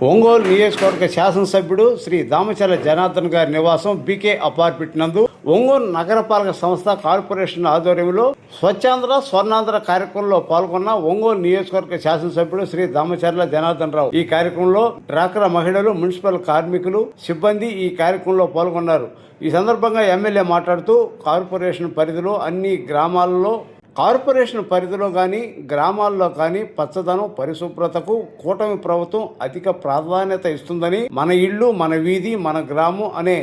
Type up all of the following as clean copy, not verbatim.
ఒంగోలు నియోజకవర్గ శాసనసభ్యుడు శ్రీ దామచర్ల జనార్దన్ గారి నివాసం బీకే అపార్ట్మెంట్ నందు ఒంగోలు నగరపాలక సంస్థ కార్పొరేషన్ ఆధ్వర్యంలో స్వచ్ఛాంధ్ర స్వర్ణాంధ్ర కార్యక్రమంలో పాల్గొన్న ఒంగోలు నియోజకవర్గ శాసనసభ్యుడు శ్రీ దామచర్ల జనార్దన్ రావు ఈ కార్యక్రమంలో డ్వాక్రా మహిళలు, మున్సిపల్ కార్మికులు, సిబ్బంది ఈ కార్యక్రమంలో పాల్గొన్నారు. ఈ సందర్భంగా ఎమ్మెల్యే మాట్లాడుతూ కార్పొరేషన్ పరిధిలో కానీ గ్రామాల్లో కానీ పచ్చదనం, పరిశుభ్రతకు కూటమి ప్రభుత్వం అధిక ప్రాధాన్యత ఇస్తుందని, మన ఇల్లు మన వీధి మన గ్రామం అనే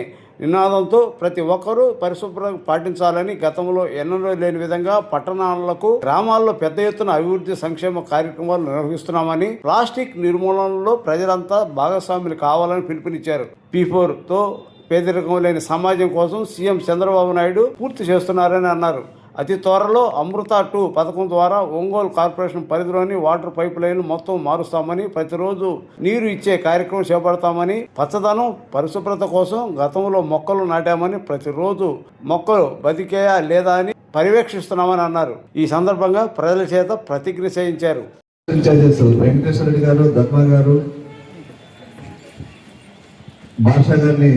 నినాదంతో ప్రతి ఒక్కరూ పరిశుభ్రత పాటించాలని, గతంలో ఎన్నడూ లేని విధంగా పట్టణాలకు, గ్రామాల్లో పెద్ద ఎత్తున అభివృద్ధి సంక్షేమ కార్యక్రమాలు నిర్వహిస్తున్నామని, ప్లాస్టిక్ నిర్మూలనలో ప్రజలంతా భాగస్వాములు కావాలని పిలుపునిచ్చారు. P4తో పేదరికం లేని సమాజం కోసం సీఎం చంద్రబాబు నాయుడు పూర్తి చేస్తున్నారని అన్నారు. అతి త్వరలో అమృత 2 పథకం ద్వారా ఒంగోలు కార్పొరేషన్ పరిధిలోని వాటర్ పైప్ లైన్లు మొత్తం మారుస్తామని, ప్రతిరోజు నీరు ఇచ్చే కార్యక్రమం చేపడతామని, పచ్చదనం పరిశుభ్రత కోసం గతంలో మొక్కలు నాటామని, ప్రతిరోజు మొక్కలు బతికేయా లేదా అని పర్యవేక్షిస్తున్నామని అన్నారు. ఈ సందర్భంగా ప్రజల చేత ప్రతిజ్ఞ చేయించారు. వెంకటేశ్వర రెడ్డి గారు, ధర్మ గారు, భాష గారిని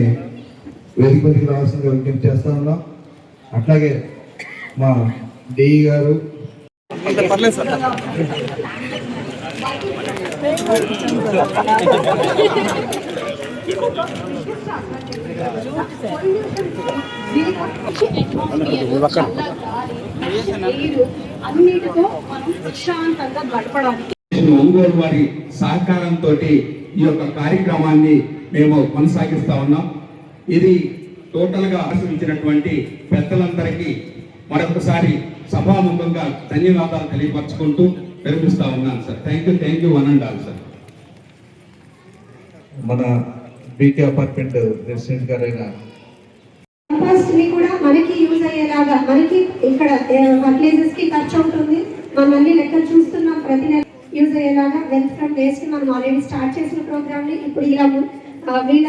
వేదిక మీదకి రావాల్సిందిగా విజ్ఞప్తి చేస్తా ఉన్నాం. అట్లాగే మా డిఈ గారు, ఒంగోలు వారి సహకారంతో ఈ యొక్క కార్యక్రమాన్ని మేము కొనసాగిస్తా ఉన్నాం. ఇది టోటల్గా ఆశ్రయించినటువంటి పెద్దలందరికీ మరొకసారి సభాముఖంగా ధన్యవాదాలు తెలియపరచుకుంటూ విరమిస్తా ఉన్నాను sir. Thank you one and all sir. మన బీకే అపార్ట్మెంట్ రెసిడెంట్ గారైన కూడా మనకి యూజ్ అయ్యేలాగా, మనకి ఇక్కడ ఫర్టిలైజర్స్ కి ఖర్చు ఉంటుంది, మనం అన్ని లెక్కలు చూస్తున్నాం, ప్రతి నెల యూజ్ అయ్యేలాగా వెల్త్ ఫ్రమ్ వేస్ట్ మనం ఆల్రెడీ స్టార్ట్ చేసిన ప్రోగ్రామ్ ని ఇప్పుడు ఇలా వీళ్ళ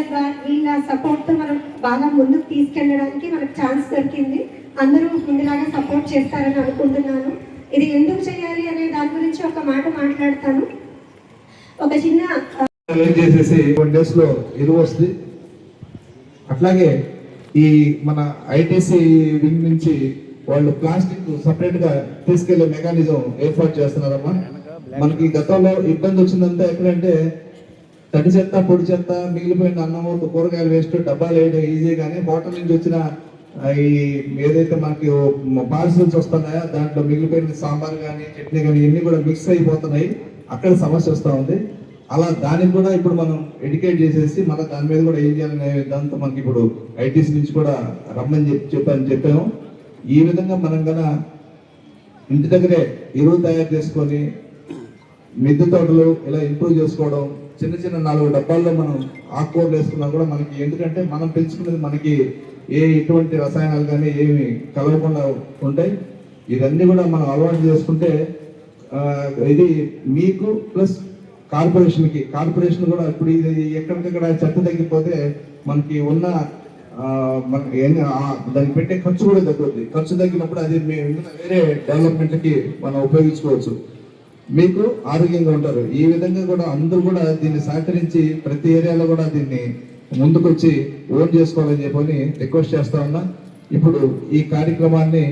సపోర్ట్ తో మనం బాగా ముందుకు తీసుకెళ్ళడానికి మనకు ఛాన్స్ దొరికింది. అందరూ ముందులాగా సపోర్ట్ చేస్తారని అనుకుంటున్నాను. ఇది ఎందుకు చేయాలి అనే దాని గురించి ఒక మాట మాట్లాడతాను. ఒక చిన్న చేసేసి 1 days లో ఎరువు వస్తుంది. అట్లాగే ఈ మన ఐటీసీ వింగ్ నుంచి వాళ్ళు ప్లాస్టిక్ సపరేట్ గా తీసుకెళ్లే మెకానిజం ఏర్పాటు చేస్తున్నారమ్మా. మనకి గతంలో ఇబ్బంది వచ్చిందంతా ఎక్కడంటే తడి చెత్త, పొడి చెత్త, మిగిలిపోయిన అన్నము, కూరగాయలు వేస్ట్ డబ్బాలు వేయడం ఈజీ, కానీ హోటల్ నుంచి వచ్చిన ఈ ఏదైతే మనకి పార్సల్స్ వస్తున్నాయో దాంట్లో మిగిలిపోయిన సాంబార్ కానీ చట్నీ కానీ ఇవన్నీ కూడా మిక్స్ అయిపోతున్నాయి. అక్కడ సమస్య వస్తూ ఉంది. అలా దానికి కూడా ఇప్పుడు మనం ఎడ్యుకేట్ చేసేసి మన దాని మీద కూడా ఏం చేయాలనే దాంతో మనకి ఇప్పుడు ఐటీసీ నుంచి కూడా రమ్మని చెప్పాము. ఈ విధంగా మనం కన్నా ఇంటి దగ్గరే ఎరువు తయారు చేసుకొని మిద్దె తోటలు ఇలా ఇంప్రూవ్ చేసుకోవడం, చిన్న 4 డబ్బాల్లో మనం ఆకుకూరలు వేసుకున్నా కూడా మనకి, ఎందుకంటే మనం పెంచుకునేది మనకి ఎటువంటి రసాయనాలు కానీ ఏమి కలవకుండా ఉంటాయి. ఇవన్నీ కూడా మనం అలవాటు చేసుకుంటే ఇది మీకు ప్లస్ కార్పొరేషన్ కూడా ఇప్పుడు ఇది ఎక్కడికక్కడ చెత్త తగ్గిపోతే మనకి ఉన్న దానికి పెట్టే ఖర్చు కూడా తగ్గుతుంది. ఖర్చు తగ్గినప్పుడు అది వేరే డెవలప్మెంట్కి మనం ఉపయోగించుకోవచ్చు. మీకు ఆరోగ్యంగా ఉంటారు. ఈ విధంగా కూడా అందరూ కూడా దీన్ని సహకరించి ప్రతి ఏరియాలో కూడా దీన్ని ముందుకొచ్చి ఓన్ చేసుకోవాలని చెప్పని రిక్వెస్ట్ చేస్తా ఉన్నా. ఇప్పుడు ఈ కార్యక్రమాన్ని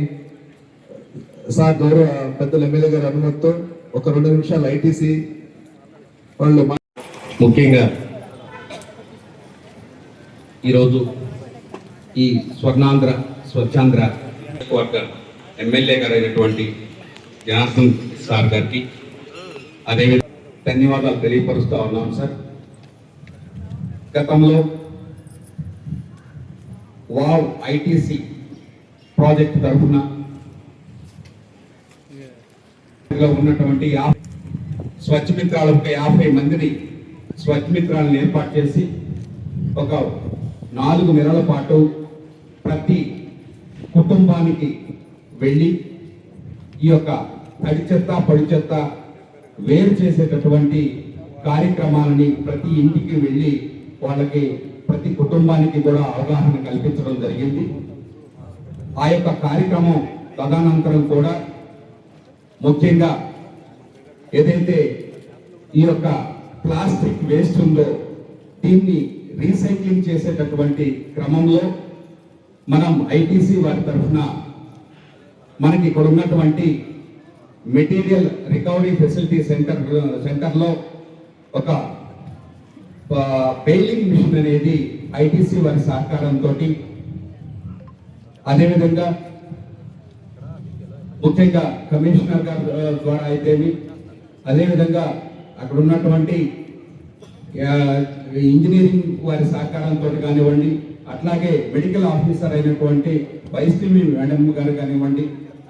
సార్ గౌరవ పెద్దల ఎమ్మెల్యే గారి అనుమతితో ఒక 2 నిమిషాలు ఐటీసీ వాళ్ళు ముఖ్యంగా ఈరోజు ఈ స్వచ్ఛాంధ్ర వర్గ ఎమ్మెల్యే గారు అయినటువంటి జనార్దన్ సార్ గారికి అదేవిధంగా ధన్యవాదాలు తెలియపరుస్తూ ఉన్నాం సార్. గతంలో వావ్ ఐటీసీ ప్రాజెక్ట్ తరఫున ఉన్నటువంటి స్వచ్ఛ మిత్రాలు ఒక 50 మందిని స్వచ్ఛ మిత్రాలను ఏర్పాటు చేసి ఒక 4 నెలల పాటు ప్రతి కుటుంబానికి వెళ్ళి ఈ యొక్క తడి చెత్త, పొడి చెత్త వేరు చేసేటటువంటి కార్యక్రమాలని ప్రతి ఇంటికి వెళ్ళి వాళ్ళకి ప్రతి కుటుంబానికి కూడా అవగాహన కల్పించడం జరిగింది. ఆ యొక్క కార్యక్రమం తదనంతరం కూడా ముఖ్యంగా ఏదైతే ఈ యొక్క ప్లాస్టిక్ వేస్ట్ ఉందో దీన్ని రీసైక్లింగ్ చేసేటటువంటి క్రమంలో మనం ఐటీసీ వారి తరఫున మనకి ఇక్కడ ఉన్నటువంటి మెటీరియల్ రికవరీ ఫెసిలిటీ సెంటర్లో ఒక బెయిలింగ్ మిషన్ అనేది ఐటీసీ వారి సహకారంతో, అదేవిధంగా ముఖ్యంగా కమిషనర్ గారి ద్వారా అయితేమి, అదేవిధంగా అక్కడ ఉన్నటువంటి ఇంజనీరింగ్ వారి సహకారంతో కానివ్వండి, అట్లాగే మెడికల్ ఆఫీసర్ అయినటువంటి వైష్ణవి మేడం గారు కానివ్వండి,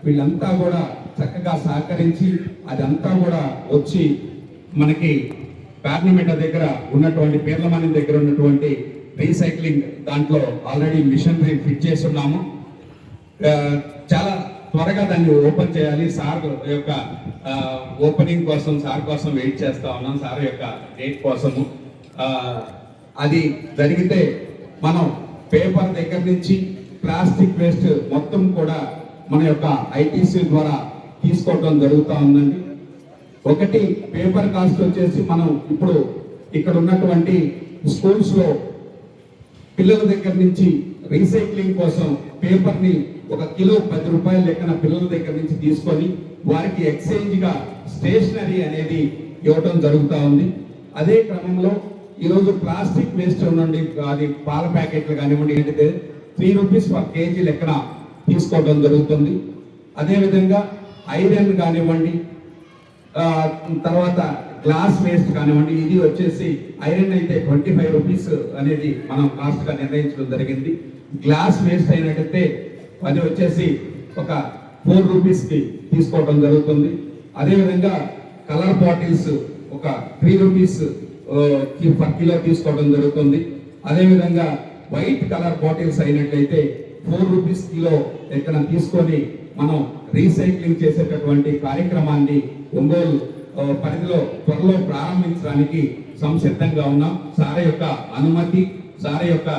వీళ్ళంతా కూడా చక్కగా సహకరించి అదంతా కూడా వచ్చి మనకి పార్లమెంట్ దగ్గర ఉన్నటువంటి పీర్లమణి దగ్గర ఉన్నటువంటి రీసైక్లింగ్ దాంట్లో ఆల్రెడీ మిషనరీ ఫిట్ చేస్తున్నాము. చాలా త్వరగా దాన్ని ఓపెన్ చేయాలి. సార్ యొక్క ఓపెనింగ్ కోసం సార్ కోసం వెయిట్ చేస్తా ఉన్నాం, సార్ యొక్క డేట్ కోసము. అది జరిగితే మనం పేపర్ దగ్గర నుంచి ప్లాస్టిక్ వేస్ట్ మొత్తం కూడా మన యొక్క ఐటీసీ ద్వారా తీసుకోవడం జరుగుతూ ఉందండి. ఒకటి పేపర్ కాస్ట్ వచ్చేసి మనం ఇప్పుడు ఇక్కడ ఉన్నటువంటి స్కూల్స్లో పిల్లల దగ్గర నుంచి రీసైక్లింగ్ కోసం పేపర్ని 1 కిలో 10 రూపాయల లెక్కన పిల్లల దగ్గర నుంచి తీసుకొని వారికి ఎక్స్చేంజ్గా స్టేషనరీ అనేది ఇవ్వడం జరుగుతూ ఉంది. అదే క్రమంలో ఈరోజు ప్లాస్టిక్ వేస్ట్ ఉండండి, అది పాల ప్యాకెట్లు కానివ్వండి, ఏంటంటే 3 రూపీస్ పర్ కేజీ లెక్కన తీసుకోవడం జరుగుతుంది. అదేవిధంగా ఐరన్ కానివ్వండి, తర్వాత గ్లాస్ వేస్ట్ కానివ్వండి, ఇది వచ్చేసి ఐరన్ అయితే 25 రూపీస్ అనేది మనం కాస్ట్గా నిర్ణయించడం జరిగింది. గ్లాస్ వేస్ట్ అయినట్టయితే అది వచ్చేసి ఒక 4 రూపీస్కి తీసుకోవడం జరుగుతుంది. అదేవిధంగా కలర్ బాటిల్స్ ఒక 3 రూపీస్ పర్ కిలో తీసుకోవడం జరుగుతుంది. అదేవిధంగా వైట్ కలర్ బాటిల్స్ అయినట్లయితే 4 రూపీస్ కిలో ఎక్కడ తీసుకొని మనం రీసైక్లింగ్ చేసేటటువంటి కార్యక్రమాన్ని ఒంగోలు పరిధిలో త్వరలో ప్రారంభించడానికి సంసిద్ధంగా ఉన్నాం. సార్ యొక్క అనుమతి, సార్ యొక్క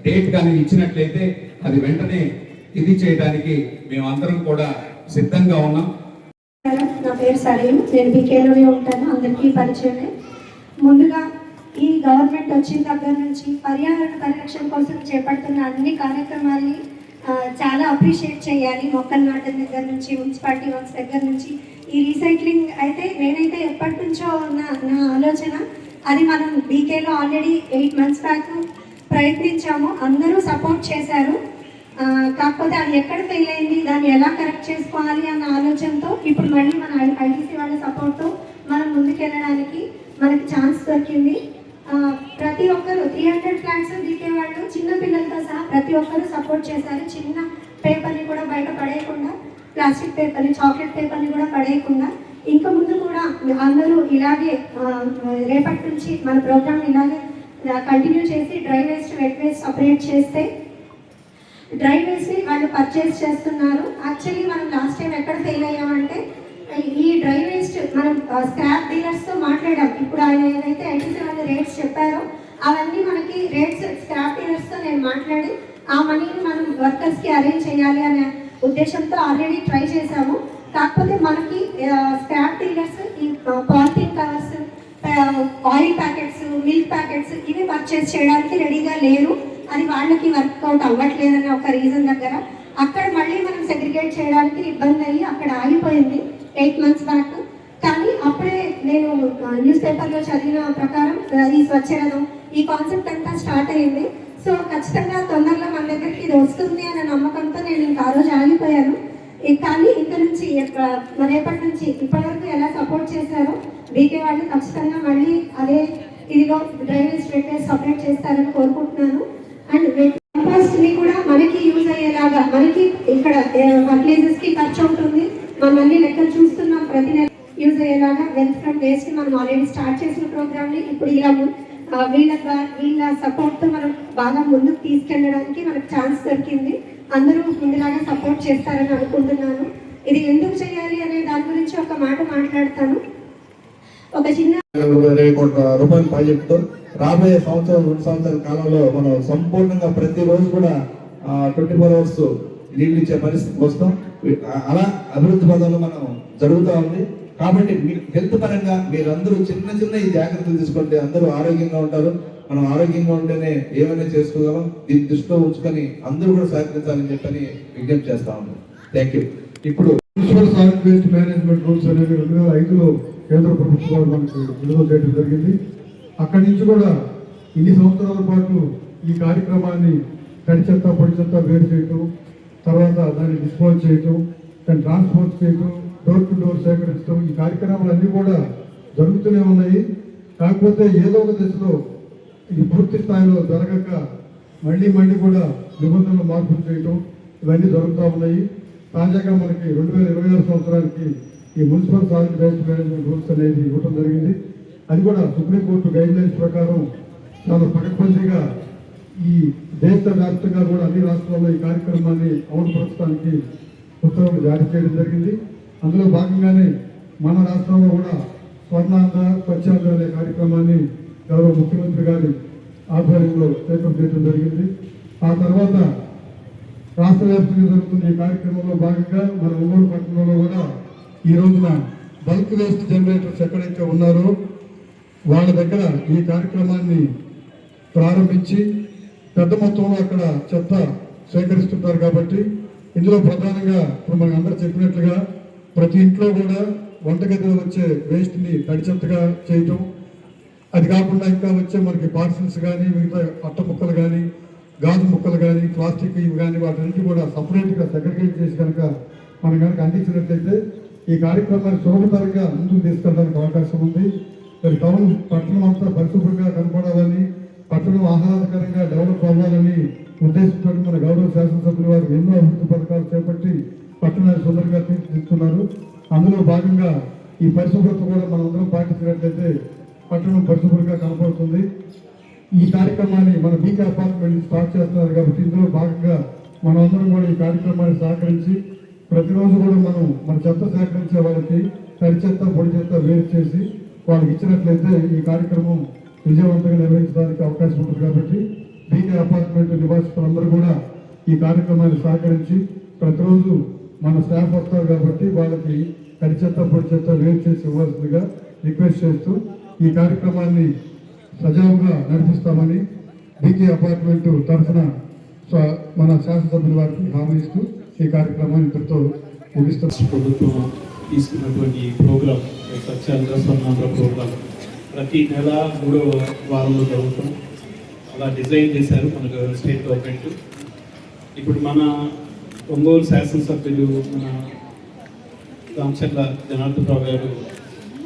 డేట్ కానీ ఇచ్చినట్లయితే అది వెంటనే ఇది చేయడానికి మేమందరం కూడా సిద్ధంగా ఉన్నాం. నా పేరు సలీం, నేను బీకేలోనే ఉంటాను, అందరికీ పరిచయమే. ముందుగా ఈ గవర్నమెంట్ వచ్చిన దగ్గర నుంచి పర్యావరణ పరిరక్షణ కోసం చేపడుతున్న అన్ని కార్యక్రమాల్ని చాలా అప్రిషియేట్ చేయాలి. మొక్కలు నాటిన దగ్గర నుంచి, మున్సిపాలిటీ వర్క్స్ దగ్గర నుంచి, ఈ రీసైక్లింగ్ అయితే నేనైతే ఎప్పటి నుంచో నా ఆలోచన. అది మనం బీకేలో ఆల్రెడీ 8 మంత్స్ బ్యాక్ ప్రయత్నించాము, అందరూ సపోర్ట్ చేశారు. కాకపోతే అది ఎక్కడ ఫెయిల్ అయింది, దాన్ని ఎలా కరెక్ట్ చేసుకోవాలి అన్న ఆలోచనతో ఇప్పుడు మళ్ళీ మన ఐటీసీ వాళ్ళ సపోర్ట్తో మనం ముందుకెళ్ళడానికి మనకి ఛాన్స్ దొరికింది. ప్రతి ఒక్కరు 300 ఫ్లాట్స్ బీకే వాళ్ళు చిన్న పిల్లలతో సహా ప్రతి ఒక్కరు సపోర్ట్ చేశారు. చిన్న పేపర్ని కూడా బయట పడేయకుండా, ప్లాస్టిక్ పేపర్ని, చాక్లెట్ పేపర్ని కూడా పడేయకుండా, ఇంకా ముందు కూడా అందరూ ఇలాగే రేపటి నుంచి మన ప్రోగ్రామ్ ఇలాగే కంటిన్యూ చేసి dry waste, wet waste separate చేస్తే డ్రై వేస్ట్ని వాళ్ళు పర్చేస్ చేస్తున్నారు. యాక్చువల్లీ మనం లాస్ట్ టైం ఎక్కడ ఫెయిల్ అయ్యామంటే ఈ డ్రై వేస్ట్ మనం స్క్రాప్ డీలర్స్తో మాట్లాడాం. ఇప్పుడు ఆయన ఏదైతే ఐటీసీ వాళ్ళు రేట్స్ చెప్పారో అవన్నీ మనకి రేట్స్ స్క్రాప్ డీలర్స్తో నేను మాట్లాడి ఆ మనీని మనం వర్కర్స్కి అరేంజ్ చేయాలి అనే ఉద్దేశంతో ఆల్రెడీ ట్రై చేశాము. కాకపోతే మనకి స్క్రాప్ డీలర్స్ ఈ polythene covers, oil packets, milk packets ఇవి పర్చేస్ చేయడానికి రెడీగా లేరు. అది వాళ్ళకి వర్కౌట్ అవ్వట్లేదనే ఒక రీజన్ దగ్గర అక్కడ మళ్ళీ మనం సెగ్రిగేట్ చేయడానికి ఇబ్బంది అయ్యి అక్కడ ఆగిపోయింది 8 మంత్స్ బ్యాక్. కానీ అప్పుడే నేను న్యూస్ పేపర్లో చదివిన ప్రకారం ఈ స్వచ్ఛరథం ఈ కాన్సెప్ట్ అంతా స్టార్ట్ అయింది. సో ఖచ్చితంగా తొందరలో మన దగ్గరికి ఇది వస్తుంది అనే నమ్మకంతో నేను ఇంకా ఆ రోజు ఆగిపోయాను. కానీ ఇక్కడ నుంచి రేపటి నుంచి ఇప్పటివరకు ఎలా సపోర్ట్ చేశారో బీకే వాళ్ళు ఖచ్చితంగా మళ్ళీ అదే ఇదిలో డ్రైనేజ్ వెట్వేస్ సపరేట్ చేస్తారని కోరుకుంటున్నాను. అండ్ కంపోస్ట్ని కూడా మనకి యూజ్ అయ్యేలాగా, మనకి ఇక్కడ ఫర్టిలైజర్స్కి ఖర్చు ఉంటుంది, మనం అన్ని లెక్కలు చూస్తున్నాం, ప్రతి నెల యూజ్ అయ్యేలాగా వెల్త్ ఫ్రమ్ వేస్ట్ మనం ఆల్రెడీ స్టార్ట్ చేసిన ప్రోగ్రామ్ని ఇప్పుడు ఇలా వీళ్ళ సపోర్ట్తో మనం బాగా ముందుకు తీసుకెళ్ళడానికి మనకు ఛాన్స్ దొరికింది. అందరూ ముందులాగా సపోర్ట్ చేస్తారని అనుకుంటున్నాను. ఇది ఎందుకు చేయాలి అనే దాని గురించి ఒక మాట మాట్లాడతాను. ఒక చిన్న 20 కోట్ల రూపాయల ప్రాజెక్టుతో రాబోయే 2 సంవత్సరాల కాలంలో మనం సంపూర్ణంగా ప్రతిరోజు కూడా 24 అవర్స్ నీళ్ళు ఇచ్చే పరిస్థితికి వస్తాం. అలా అభివృద్ధి పదంలో మనం జరుగుతూ ఉంది. కాబట్టి మీ హెల్త్ పరంగా మీరందరూ చిన్న చిన్న ఈ జాగ్రత్తలు తీసుకుంటే అందరూ ఆరోగ్యంగా ఉంటారు. మనం ఆరోగ్యంగా ఉంటేనే ఏమైనా చేసుకోగలం. దీన్ని దృష్టిలో ఉంచుకొని అందరూ కూడా సహకరించాలని చెప్పని విజ్ఞప్తి చేస్తా ఉన్నాం. Thank you. ఇప్పుడు municipal solid waste management rules అనేవి 2005లో కేంద్ర ప్రభుత్వం మనకి విడుదల చేయడం జరిగింది. అక్కడి నుంచి కూడా ఇన్ని సంవత్సరాల పాటు ఈ కార్యక్రమాన్ని తడి చెత్త పొడి చెత్త వేరు చేయటం, తర్వాత దాన్ని డిస్పోజ్ చేయటం, దాన్ని ట్రాన్స్పోర్ట్ చేయటం, డోర్ టు డోర్ సేకరించడం, ఈ కార్యక్రమాలన్నీ కూడా జరుగుతూనే ఉన్నాయి. కాకపోతే ఏదో ఒక దశలో ఇది పూర్తి స్థాయిలో జరగక మళ్ళీ కూడా నిబంధనలు మార్పులు చేయటం ఇవన్నీ జరుగుతూ ఉన్నాయి. తాజాగా మనకి 2026 సంవత్సరానికి ఈ municipal solid waste management rules అనేది ఇవ్వడం జరిగింది. అది కూడా సుప్రీంకోర్టు గైడ్ లైన్స్ ప్రకారం చాలా పకడ్బందీగా ఈ దేశవ్యాప్తంగా కూడా అన్ని రాష్ట్రాల్లో ఈ కార్యక్రమాన్ని అమలుపరచడానికి ఉత్తర్వులు జారీ చేయడం జరిగింది. అందులో భాగంగానే మన రాష్ట్రంలో కూడా స్వర్ణాంధ్ర స్వచ్ఛాంధ్ర అనే కార్యక్రమాన్ని గౌరవ ముఖ్యమంత్రి గారి ఆధ్వర్యంలో ఏర్పాటు చేయడం జరిగింది. ఆ తర్వాత రాష్ట్ర వ్యాప్తంగా జరుగుతున్న ఈ కార్యక్రమంలో భాగంగా మన ఒంగోలు పట్టణంలో కూడా ఈ రోజున బల్క్ వేస్ట్ జనరేటర్స్ ఎక్కడైతే ఉన్నారో వాళ్ళ దగ్గర ఈ కార్యక్రమాన్ని ప్రారంభించి పెద్ద మొత్తంలో అక్కడ చెత్త సేకరిస్తుంటారు. కాబట్టి ఇందులో ప్రధానంగా ఇప్పుడు మనం అందరూ చెప్పినట్లుగా ప్రతి ఇంట్లో కూడా వంటగదిలో వచ్చే వేస్ట్ని తడి చెత్తగా చేయటం, అది కాకుండా ఇంకా వచ్చే మనకి పార్సల్స్ కానీ మిగతా అట్ట ముక్కలు కానీ గాజు ముక్కలు కానీ ప్లాస్టిక్ ఇవి కానీ వాటిని కూడా సపరేట్గా సెగ్రిగేట్ చేసి కనుక మనం కనుక అందించినట్లయితే ఈ కార్యక్రమాన్ని సులభతరంగా ముందుకు తీసుకెళ్ళడానికి అవకాశం ఉంది. మరి టౌన్ పట్టణం అంతా పరిశుభ్రంగా కనపడాలని, పట్టణం ఆహ్లాదకరంగా డెవలప్ అవ్వాలని ఉద్దేశంతో మన గౌరవ శాసనసభ్యుల వారు ఎన్నో అభివృద్ధి పథకాలు చేపట్టి పట్టణాన్ని సుందరంగా తీర్చిదిద్దుతున్నారు. అందులో భాగంగా ఈ పరిశుభ్రత కూడా మనం అందరం పాటించినట్లయితే పట్టణం పరిశుభ్రంగా కనపడుతుంది. ఈ కార్యక్రమాన్ని మన బీకే అపార్ట్మెంట్ స్టార్ట్ చేస్తున్నారు కాబట్టి ఇందులో భాగంగా మనం అందరం కూడా ఈ కార్యక్రమాన్ని సహకరించి ప్రతిరోజు కూడా మనం మన చెత్త సేకరించే వాళ్ళకి తడి చెత్త పొడి చెత్త వేరు చేసి వాళ్ళకి ఇచ్చినట్లయితే ఈ కార్యక్రమం విజయవంతంగా నిర్వహించడానికి అవకాశం ఉంటుంది. కాబట్టి బీకే అపార్ట్మెంట్ నివాసితులందరూ కూడా ఈ కార్యక్రమాన్ని సహకరించి ప్రతిరోజు మన స్టాఫ్ వస్తారు కాబట్టి వాళ్ళకి తడి చెత్త పొడి చెత్త వేరు చేసి ఇవ్వాల్సిందిగా రిక్వెస్ట్ చేస్తూ ఈ కార్యక్రమాన్ని సజావుగా నడిపిస్తామని బీకే అపార్ట్మెంట్ తరఫున మన శాసనసభ్యుల వారికి హామీ ఇస్తూ ఈ కార్యక్రమాన్ని ఇంతటితో ముగిస్తాం. ప్రభుత్వం తీసుకున్నటువంటి ప్రోగ్రాం స్వచ్ఛాంధ్ర స్వర్ణాంధ్ర ప్రోగ్రాం ప్రతి నెల 3వ వారంలో జరుగుతాం. అలా డిజైన్ చేశారు మన స్టేట్ గవర్నమెంట్. ఇప్పుడు మన ఒంగోలు శాసనసభ్యులు మన రామచంద్ర జనార్దన్ రావు గారు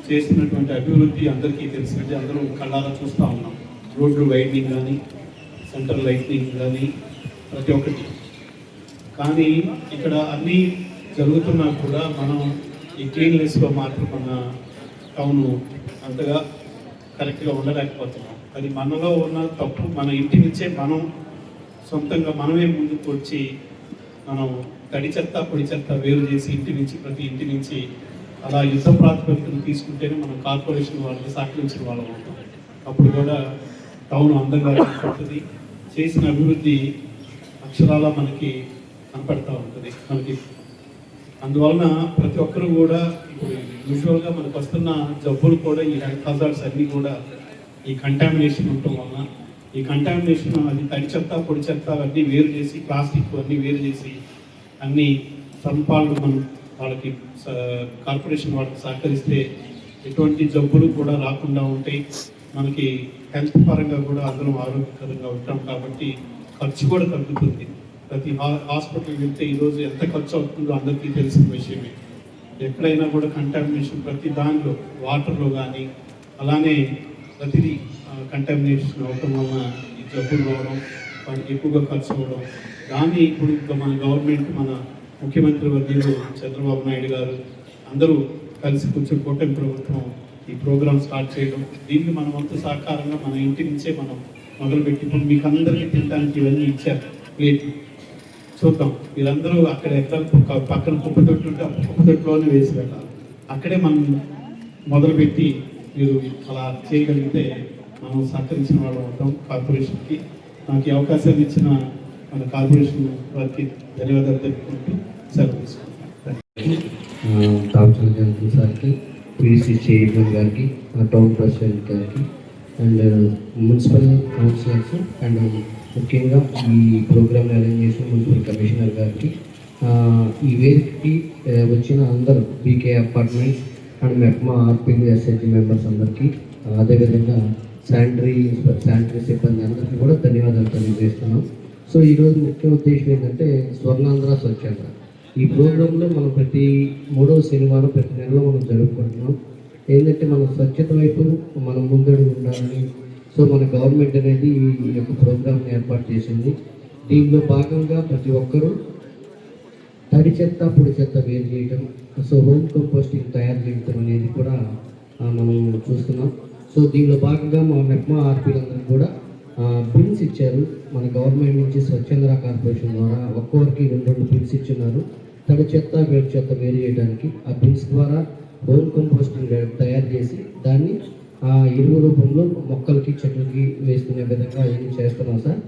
చేస్తున్నటువంటి అభివృద్ధి అందరికీ తెలిసినట్టు అందరూ కళ్ళారా చూస్తూ ఉన్నాం. రోడ్లు వైడనింగ్ కానీ సెంట్రల్ లైట్నింగ్ కానీ ప్రతి ఒక్కటి. కానీ ఇక్కడ అన్నీ జరుగుతున్నా కూడా మనం ఈ క్లీన్లెస్లో మాత్రం మన టౌన్ అంతగా కరెక్ట్గా ఉండలేకపోతున్నాం. అది మనలో ఉన్న తప్పు. మన ఇంటి నుంచే మనం సొంతంగా మనమే ముందుకు వచ్చి మనం తడి చెత్త పొడి చెత్త వేరు చేసి ఇంటి నుంచి ప్రతి ఇంటి నుంచి అలా యుద్ధ ప్రాతిపదికను తీసుకుంటేనే మనం కార్పొరేషన్ వాళ్ళకి సహకరించిన వాళ్ళం అవుతాం. అప్పుడు కూడా టౌన్ అందంగా కనపడుతుంది. చేసిన అభివృద్ధి అక్షరాల మనకి కనపడతా ఉంటుంది మనకి. అందువలన ప్రతి ఒక్కరు కూడా ఇప్పుడు యూజువల్గా మనకు వస్తున్న జబ్బులు కూడా ఈ హెల్త్ హజార్డ్స్ అన్నీ కూడా ఈ కంటామినేషన్ ఉండటం వలన, ఈ కంటామినేషన్ అది తడి చెత్త పొడి చెత్త అన్నీ వేరు చేసి ప్లాస్టిక్ అన్నీ వేరు చేసి అన్నీ సంపాలు మనం వాళ్ళకి కార్పొరేషన్ వాళ్ళకి సహకరిస్తే ఎటువంటి జబ్బులు కూడా రాకుండా ఉంటాయి. మనకి హెల్త్ పరంగా కూడా అందరం ఆరోగ్యకరంగా ఉంటాం. కాబట్టి ఖర్చు కూడా తగ్గుతుంది. ప్రతి హాస్పిటల్కి వెళ్తే ఈరోజు ఎంత ఖర్చు అవుతుందో అందరికీ తెలిసిన విషయమే. ఎక్కడైనా కూడా కంటామినేషన్ ప్రతి దానిలో వాటర్లో కానీ అలానే ప్రతిదీ కంటామినేషన్ అవటం వలన ఈ జబ్బులు రావడం, వాటికి ఎక్కువగా ఖర్చు అవ్వడం. దాన్ని ఇప్పుడు మన గవర్నమెంట్ మన ముఖ్యమంత్రి వర్యులు చంద్రబాబు నాయుడు గారు అందరూ కలిసి కూర్చొని కూటమి ప్రభుత్వం ఈ ప్రోగ్రామ్ స్టార్ట్ చేయడం, దీనికి మన వంతు సహకారంగా మన ఇంటి నుంచే మనం మొదలుపెట్టి ఇప్పుడు మీకు అందరికీ తినడానికి ఇవన్నీ ఇచ్చారు ప్లేట్లు. చూద్దాం వీళ్ళందరూ అక్కడ ఎక్కడ పక్కన కుప్ప తొట్టు ఉంటే ఆ కుప్ప తొట్టులోనే వేసి వెళ్ళాలి. అక్కడే మనం మొదలుపెట్టి మీరు అలా చేయగలిగితే మనం సహకరించిన వాళ్ళు ఉంటాం. కార్పొరేషన్కి నాకు ఈ అవకాశాన్ని ఇచ్చిన మన కార్పొరేషన్ వారికి ధన్యవాదాలు తెలుపుకుంటూ సెలవు తీసుకుంటాం. రామచంద్ర సార్కి పిడిసి చైర్మన్ గారికి, టౌన్ ప్రెసిడెంట్ గారికి అండ్ మున్సిపల్ కౌన్సిలర్స్ అండ్ ముఖ్యంగా ఈ ప్రోగ్రామ్ అరేంజ్ చేసిన మున్సిపల్ కమిషనర్ గారికి, ఈ వేదికకి వచ్చిన అందరూ బీకే అపార్ట్మెంట్స్ అండ్ మెప్మా ఆర్పిల్ ఎస్ఐజీ మెంబర్స్ అందరికీ, అదేవిధంగా శానిటరీ సిబ్బంది అందరికీ కూడా ధన్యవాదాలు తెలియజేస్తున్నాం. సో ఈరోజు ముఖ్య ఉద్దేశం ఏంటంటే స్వర్ణాంధ్ర స్వచ్ఛంద ఈ ప్రోగ్రాంలో మనం ప్రతి 3వ శనివారం ప్రతి నెలలో మనం జరుపుకుంటున్నాం. ఏంటంటే మనం స్వచ్ఛత వైపు మనం ముందడుగు ఉండాలని సో మన గవర్నమెంట్ అనేది ఈ యొక్క ప్రోగ్రామ్ని ఏర్పాటు చేసింది. దీనిలో భాగంగా ప్రతి ఒక్కరూ తడి చెత్త పొడి చెత్త వేరు చేయడం, సో హోమ్ కంపోస్టింగ్ తయారు చేయడం అనేది కూడా మనం చూస్తున్నాం. సో దీనిలో భాగంగా మా మెప్మా ఆర్పీలందరికీ కూడా బిల్స్ ఇచ్చారు మన గవర్నమెంట్ నుంచి. స్వచ్ఛంద్ర కార్పొరేషన్ ద్వారా ఒక్కొక్కరికి 2 బిల్స్ ఇచ్చున్నారు తడి చెత్త వేరు చెత్త వేరు చేయడానికి. ఆ బిల్స్ ద్వారా హోమ్ కంపోస్టింగ్ తయారు చేసి దాన్ని ఎరువు రూపంలో మొక్కలకి చెట్లకి వేసుకునే విధంగా ఏమి చేస్తున్నాం సార్.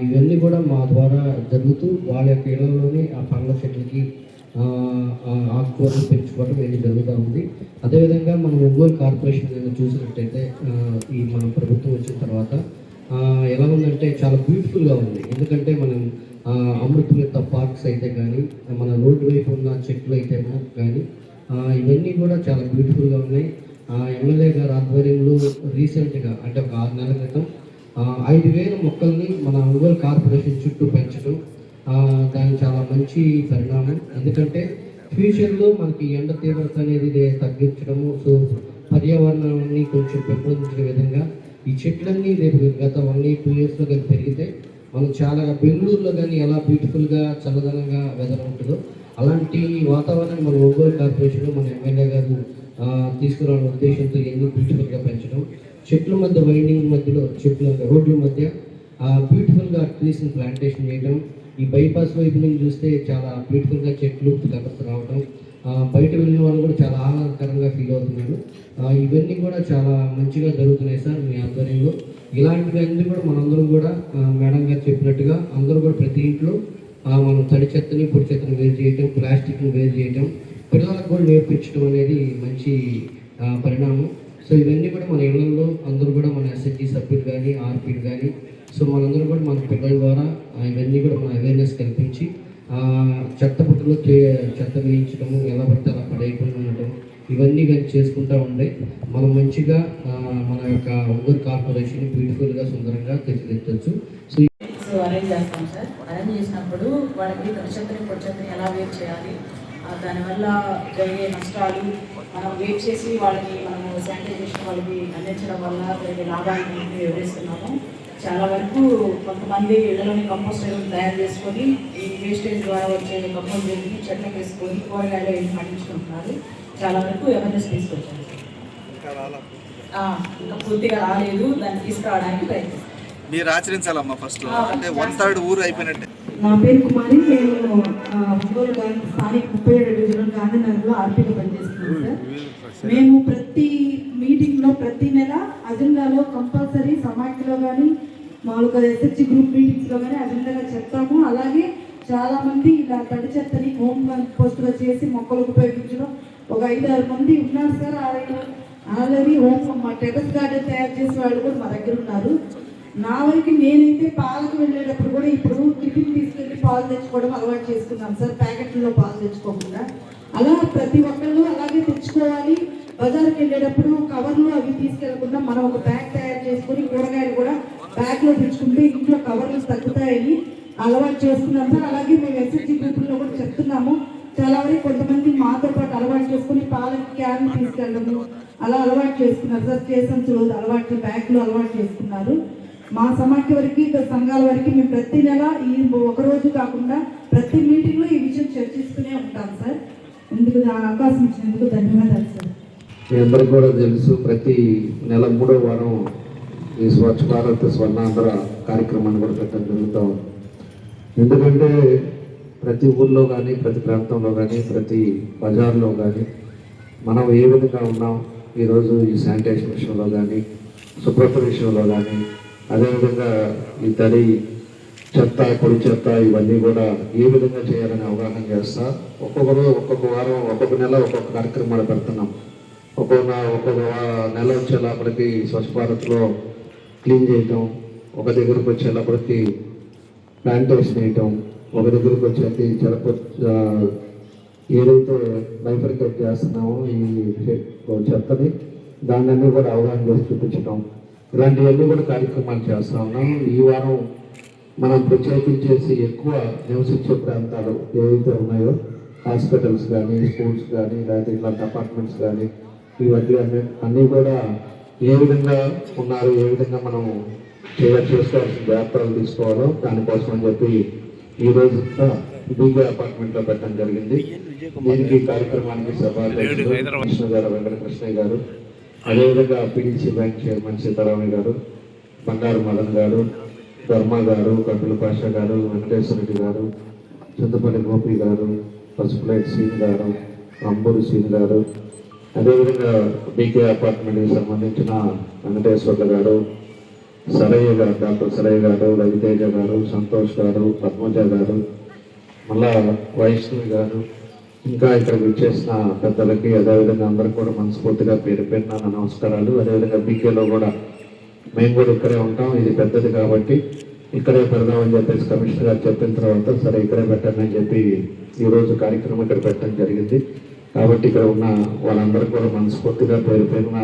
ఇవన్నీ కూడా మా ద్వారా జరుగుతూ వాళ్ళ యొక్క ఇళ్లలోనే ఆ పండ్ల చెట్లకి ఆకుకూరలు పెంచుకోవడం ఇది జరుగుతూ ఉంది. అదేవిధంగా మనం ఒంగోలు కార్పొరేషన్ చూసినట్టయితే ఈ మన ప్రభుత్వం వచ్చిన తర్వాత ఎలా ఉందంటే చాలా బ్యూటిఫుల్గా ఉంది. ఎందుకంటే మనం అమృతమిత్త పార్క్స్ అయితే కానీ, మన రోడ్డు వైపు ఉన్న చెట్లు అయితే కానీ ఇవన్నీ కూడా చాలా బ్యూటిఫుల్గా ఉన్నాయి. ఎమ్మెల్యే గారి ఆధ్వర్యంలో రీసెంట్గా అంటే ఒక 6 నెలల క్రితం 5,000 మొక్కల్ని మన ఒంగోలు కార్పొరేషన్ చుట్టూ పెంచడం దాని చాలా మంచి పరిణామం. ఎందుకంటే ఫ్యూచర్లో మనకి ఎండ తీవ్రత అనేది తగ్గించడము, సో పర్యావరణాన్ని కొంచెం పెంపొందించిన విధంగా ఈ చెట్లన్నీ రేపు గత 1-2 ఇయర్స్లో కానీ పెరిగితే మనం చాలా బెంగళూరులో కానీ ఎలా బ్యూటిఫుల్గా చల్లదనంగా వెదర్ ఉంటుందో అలాంటి వాతావరణాన్ని మన ఒంగోలు కార్పొరేషన్లో మన ఎమ్మెల్యే గారు తీసుకురావడం ఉద్దేశంతో ఎన్ని బ్యూటిఫుల్గా పెంచడం, చెట్ల మధ్య వైండింగ్ మధ్యలో చెట్ల రోడ్ల మధ్య బ్యూటిఫుల్గా ట్రీస్ని ప్లాంటేషన్ చేయడం. ఈ బైపాస్ వైపు నుంచి చూస్తే చాలా బ్యూటిఫుల్గా చెట్లు కలర్స్ రావడం, బయట వెళ్ళిన వాళ్ళు కూడా చాలా ఆహ్లాదకరంగా ఫీల్ అవుతున్నారు. ఇవన్నీ కూడా చాలా మంచిగా జరుగుతున్నాయి సార్ మీ ఆధ్వర్యంలో. ఇలాంటివన్నీ కూడా మనందరం కూడా మేడం గారు చెప్పినట్టుగా అందరూ కూడా ప్రతి ఇంట్లో మనం తడి చెత్తని పొడి చెత్తని వేరు చేయటం, ప్లాస్టిక్ని వేరు చేయటం, పిల్లలకు కూడా నేర్పించడం అనేది మంచి పరిణామం. సో ఇవన్నీ కూడా మన ఇళ్లలో అందరూ కూడా మన ఎస్ఎస్జీ సభ్యులు కానీ ఆర్పీలు కానీ సో మనందరూ కూడా మన పిల్లల ద్వారా ఇవన్నీ కూడా మన అవేర్నెస్ కల్పించి చెత్త బుట్టలో చెత్త వేయించడము, ఎలా పడితే అలా పడేయకుండా ఉండటం, ఇవన్నీ కానీ చేసుకుంటూ ఉండే మనం మంచిగా మన యొక్క ఒంగోలు కార్పొరేషన్ బ్యూటిఫుల్గా సుందరంగా తీర్చిదిద్దచ్చు. సో అరేంజ్ చేస్తాం సార్. అరేంజ్ చేసినప్పుడు వాళ్ళకి తడి చెత్తని పొడి చెత్తని ఎలా వేరు చేయాలి, దానివల్ల జరిగే నష్టాలు, మనం వెయిట్ చేసి వాళ్ళకి మనము శానిటైజేషన్ వాళ్ళకి అందించడం వల్ల జరిగే లాభాలను వివరిస్తున్నాము. చాలా వరకు కొంతమంది ఇళ్లలోని కంపోస్ట్ ఎరువులు తయారు చేసుకొని ఈ వేస్టేజ్ ద్వారా వచ్చే కంపోస్ట్ ఎరువుని చెట్లకు వేసుకొని కూరగాయలు ఏమి పండించుకుంటున్నారు. చాలా వరకు అవేర్నెస్ తీసుకొచ్చారు. ఇంకా పూర్తిగా రాలేదు, దాన్ని తీసుకురావడానికి ప్రయత్నిస్తాం. మీరు ఆచరించాలమ్మా ఫస్ట్, అంటే 1/3 ఊరు అయిపోయినట్టే. నా పేరు కుమారి, నేను ఒంగోలు స్థానిక 37 డివిజన్ గాంధీనగర్లో ఆర్పీగా పనిచేస్తున్నాను సార్. మేము ప్రతి మీటింగ్లో ప్రతి నెల అజెండాలో కంపల్సరీ సమాఖ్యలో కానీ మామూలుగా ఎస్హెచ్జి గ్రూప్ మీటింగ్స్లో కానీ అజెండాగా చెప్తాము. అలాగే చాలామంది ఇలా తడి చెత్తని హోమ్ కంపోస్ట్గా చేసి మొక్కలకు ఉపయోగించడం ఒక 5-6 మంది ఉన్నారు సార్. ఆల్రెడీ హోమ్ మా టెరస్ గార్డెన్ తయారు చేసే వాళ్ళు కూడా మా దగ్గర ఉన్నారు. నా వరకు నేనైతే పాలకు వెళ్ళేటప్పుడు కూడా ఇప్పుడు టిఫిన్ తీసుకెళ్ళి పాలు తెచ్చుకోవడం అలవాటు చేసుకున్నాను సార్, ప్యాకెట్లో పాలు తెచ్చుకోకుండా. అలా ప్రతి ఒక్కళ్ళు అలాగే తెచ్చుకోవాలి. బజార్కి వెళ్ళేటప్పుడు కవర్లు అవి తీసుకెళ్లకుండా మనం ఒక బ్యాగ్ తయారు చేసుకొని కూరగాయలు కూడా బ్యాగ్లో తెచ్చుకుంటే ఇంట్లో కవర్లు తగ్గుతాయని అలవాటు చేసుకున్నాం సార్. అలాగే మేము ఎస్హెచ్జి గ్రూపుల్లో కూడా చెప్తున్నాము. చాలా వరకు కొంతమంది మాతో పాటు అలవాటు చేసుకుని పాలకి క్యాన్ తీసుకెళ్ళడము అలా అలవాటు చేసుకున్నారు సార్. చేసంచులు అలవాటు, బ్యాగ్లు అలవాటు చేసుకున్నారు. మా సమాఖ్య వరకు సంఘాల వరకు మేము ప్రతి నెల ఈ ఒకరోజు కాకుండా ప్రతి మీటింగ్లో ఈ విషయం చర్చిస్తూనే ఉంటాం సార్. ఇందుకు అవకాశం ఇచ్చినందుకు ధన్యవాదాలు సార్. మీ అందరికీ కూడా తెలుసు, ప్రతి నెల 3వ వారం ఈ స్వచ్ఛ భారత్ స్వర్ణాంధ్ర కార్యక్రమాన్ని కూడా పెట్టడం జరుగుతాం. ఎందుకంటే ప్రతి ఊర్లో కానీ, ప్రతి ప్రాంతంలో కానీ, ప్రతి బజార్లో కానీ మనం ఏ విధంగా ఉన్నాం ఈరోజు ఈ శానిటేషన్ విషయంలో కానీ, శుభ్రత విషయంలో కానీ, అదేవిధంగా ఈ తడి చెత్త పొడి చెత్త ఇవన్నీ కూడా ఏ విధంగా చేయాలని అవగాహన చేస్తా ఒక్కొక్కరు ఒక్కొక్క వారం ఒక్కొక్క నెల ఒక్కొక్క కార్యక్రమాలు పెడుతున్నాం. ఒక నెల వచ్చేటప్పటికి స్వచ్ఛ భారత్లో క్లీన్ చేయటం, ఒక దగ్గరకు వచ్చేటప్పటికి ప్లాంటేషన్ వేయటం, ఒక దగ్గరకు వచ్చేసి ఏదైతే బైఫర్కేట్ చేస్తున్నామో ఈ చెత్తని దాన్ని కూడా అవగాహన చేసి చూపించడం, ఇలాంటివన్నీ కూడా కార్యక్రమాలు చేస్తూ ఉన్నాం. ఈ వారం మనం ప్రత్యేకించేసి ఎక్కువ నివసించే ప్రాంతాలు ఏవైతే ఉన్నాయో హాస్పిటల్స్ కానీ, స్కూల్స్ కానీ, లేదా ఇలాంటి అపార్ట్మెంట్స్ కానీ, ఇవన్నీ అన్నీ కూడా ఏ విధంగా ఉన్నారు, ఏ విధంగా మనం చేసుకోవాల్సిన జాగ్రత్తలు తీసుకోవాలో దానికోసం అని చెప్పి ఈరోజు బీకే అపార్ట్మెంట్లో పెట్టడం జరిగింది. దీనికి కార్యక్రమానికి కృష్ణ గారు, వెంకటకృష్ణయ్య గారు, అదేవిధంగా పిడిసి బ్యాంక్ చైర్మన్ సీతారామయ్య గారు, బంగారు మదన్ గారు, ధర్మ గారు, కపిల పాషా గారు, వెంకటేశ్వర రెడ్డి గారు, చింతపల్లి గోపి గారు, పసుపులేటి సీన్ గారు, అంబూరు సీన్ గారు, అదేవిధంగా బీకే అపార్ట్మెంట్కి సంబంధించిన వెంకటేశ్వర్ల గారు, సరయ్య గారు, డాక్టర్ సరయ్య గారు, రవితేజ గారు, సంతోష్ గారు, పద్మజ గారు, మళ్ళా వైష్ణవి గారు, ఇంకా ఇక్కడికి వచ్చేసిన పెద్దలకి, అదేవిధంగా అందరికి కూడా మనస్ఫూర్తిగా పేరు పేరున నమస్కారాలు. అదేవిధంగా బీకేలో కూడా మేము కూడా ఇక్కడే ఉంటాం, ఇది పెద్దది కాబట్టి ఇక్కడే పెడదామని చెప్పేసి కమిషనర్ గారు చెప్పిన తర్వాత సరే ఇక్కడే పెట్టండి అని చెప్పి ఈరోజు కార్యక్రమం ఇక్కడ పెట్టడం జరిగింది. కాబట్టి ఇక్కడ ఉన్న వాళ్ళందరికీ కూడా మనస్ఫూర్తిగా పేరు పేరున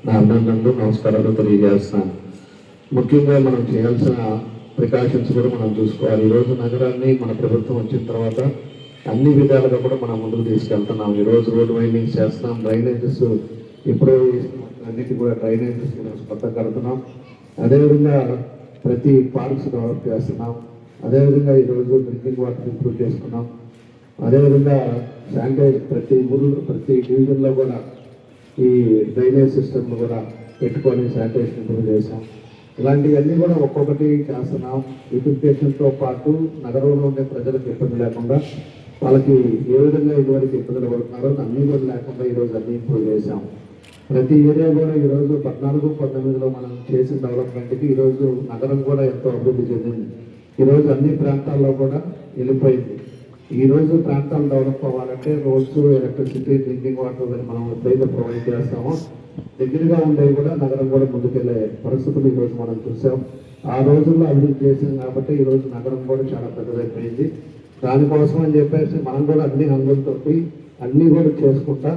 నా అభినందనలు, నమస్కారాలు తెలియజేస్తున్నాను. ముఖ్యంగా మనం చేయాల్సిన ప్రికాషన్స్ కూడా మనం చూసుకోవాలి. ఈరోజు నగరాన్ని మన ప్రభుత్వం వచ్చిన తర్వాత అన్ని విధాలుగా కూడా మనం ముందుకు తీసుకెళ్తున్నాం. ఈరోజు రోడ్డు వైండింగ్స్ చేస్తున్నాం, డ్రైనేజెస్ ఇప్పుడు అన్నిటి కూడా డ్రైనేజెస్ కొత్త కడుతున్నాం. అదేవిధంగా ప్రతి పార్క్స్ డెవలప్ చేస్తున్నాం. అదేవిధంగా ఈరోజు డ్రింకింగ్ వాటర్ ఇంప్రూవ్ చేసుకున్నాం. అదేవిధంగా శానిటైజ్ ప్రతి ఊళ్ళో ప్రతి డివిజన్లో కూడా ఈ డ్రైనేజ్ సిస్టమ్ను కూడా పెట్టుకొని శానిటైజేషన్ ఇంప్రూవ్ చేసాం. ఇలాంటివన్నీ కూడా ఒక్కొక్కటి చేస్తున్నాం. బ్యూటిఫికేషన్తో పాటు నగరంలో ఉండే ప్రజలకు ఇబ్బంది లేకుండా వాళ్ళకి ఏ విధంగా ఇదివరకు ఇబ్బందులు పడుతున్నారో అన్నీ కూడా లేకుండా ఈరోజు అన్నీ ఇంప్రూవ్ చేసాం. ప్రతి ఏరియా కూడా ఈరోజు 14-19లో మనం చేసిన డెవలప్మెంట్కి ఈరోజు నగరం కూడా ఎంతో అభివృద్ధి చెందింది. ఈరోజు అన్ని ప్రాంతాల్లో కూడా వెళ్ళిపోయింది. ఈరోజు ప్రాంతాలు డెవలప్ అవ్వాలంటే రోడ్స్, ఎలక్ట్రిసిటీ, డ్రింకింగ్ వాటర్ అని మనం ఎప్పుడైతే ప్రొవైడ్ చేస్తామో దగ్గరగా ఉండేవి కూడా నగరం కూడా ముందుకెళ్ళే పరిస్థితులు ఈరోజు మనం చూసాం. ఆ రోజుల్లో అభివృద్ధి చేసింది కాబట్టి ఈరోజు నగరం కూడా చాలా పెద్దదైపోయింది. దానికోసం అని చెప్పేసి మనం కూడా అన్ని హంగులతోటి అన్నీ కూడా చేసుకుంటా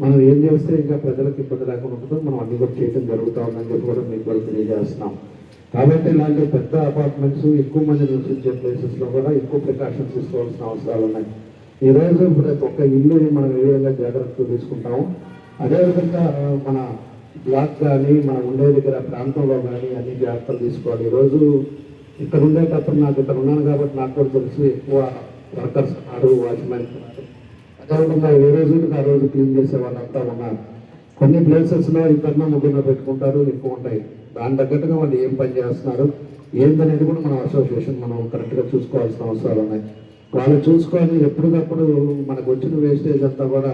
మనం ఏం చేస్తే ఇంకా ప్రజలకు ఇబ్బంది లేకుండా ఉంటుందో మనం అన్ని కూడా చేయడం జరుగుతూ ఉందని చెప్పి కూడా మీకు కూడా తెలియజేస్తున్నాం. కాబట్టి ఇలాంటి పెద్ద అపార్ట్మెంట్స్, ఎక్కువ మంది నివసించే ప్లేసెస్లో కూడా ఎక్కువ ప్రికాషన్స్ తీసుకోవాల్సిన అవసరాలు ఉన్నాయి. ఈరోజు ప్రతి ఒక్క ఇల్లు మనం ఏ విధంగా జాగ్రత్తలు తీసుకుంటాము, అదేవిధంగా మన బ్లాక్ కానీ మనం ఉండే దగ్గర ప్రాంతంలో కానీ అన్ని జాగ్రత్తలు తీసుకోవాలి. ఈరోజు ఇక్కడ ఉండేటప్పుడు నాకు ఇక్కడ ఉన్నాను కాబట్టి నాకు కూడా తెలుసు ఎక్కువ వర్కర్స్ ఉన్నారు, వాచ్మెన్ ఉన్నారు. అదేవిధంగా ఏ రోజుకి ఆ రోజు క్లీన్ చేసే వాళ్ళంతా ఉన్నారు. కొన్ని ప్లేసెస్లో ఇద్దరినో ముగ్గురులో పెట్టుకుంటారు, ఎక్కువ ఉంటాయి. దాని తగ్గట్టుగా వాళ్ళు ఏం పని చేస్తున్నారు ఏందనేది కూడా మనం అసోసియేషన్ మనం కరెక్ట్గా చూసుకోవాల్సిన అవసరాలు ఉన్నాయి. వాళ్ళు చూసుకొని ఎప్పటికప్పుడు మనకు వచ్చిన వేస్టేజ్ అంతా కూడా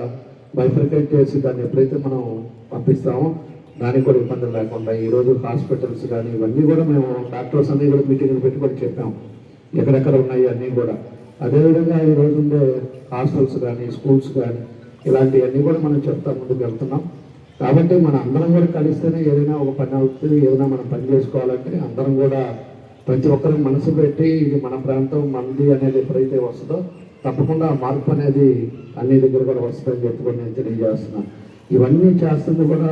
బైఫర్కేట్ చేసి దాన్ని ఎప్పుడైతే మనం పంపిస్తామో దానికి కూడా ఇబ్బందులు లేకుండా ఈరోజు హాస్పిటల్స్ కానీ ఇవన్నీ కూడా మేము డాక్టర్స్ అన్నీ కూడా మీటింగ్లు పెట్టి కూడా చెప్పాం ఎక్కడెక్కడ ఉన్నాయి అన్నీ కూడా. అదేవిధంగా ఈరోజు ఉండే హాస్టల్స్ కానీ, స్కూల్స్ కానీ ఇలాంటివన్నీ కూడా మనం చెప్తా ముందుకు వెళ్తున్నాం. కాబట్టి మన అందరం కూడా కలిస్తేనే ఏదైనా ఒక పని అవుతుంది. ఏదైనా మనం పని చేసుకోవాలంటే అందరం కూడా ప్రతి ఒక్కరు మనసు పెట్టి ఇది మన ప్రాంతం మనది అనేది ఎప్పుడైతే వస్తుందో తప్పకుండా మార్పు అనేది అన్ని దగ్గర కూడా వస్తుందని చెప్పుకొని నేను తెలియజేస్తున్నాను. ఇవన్నీ చేస్తుంది కూడా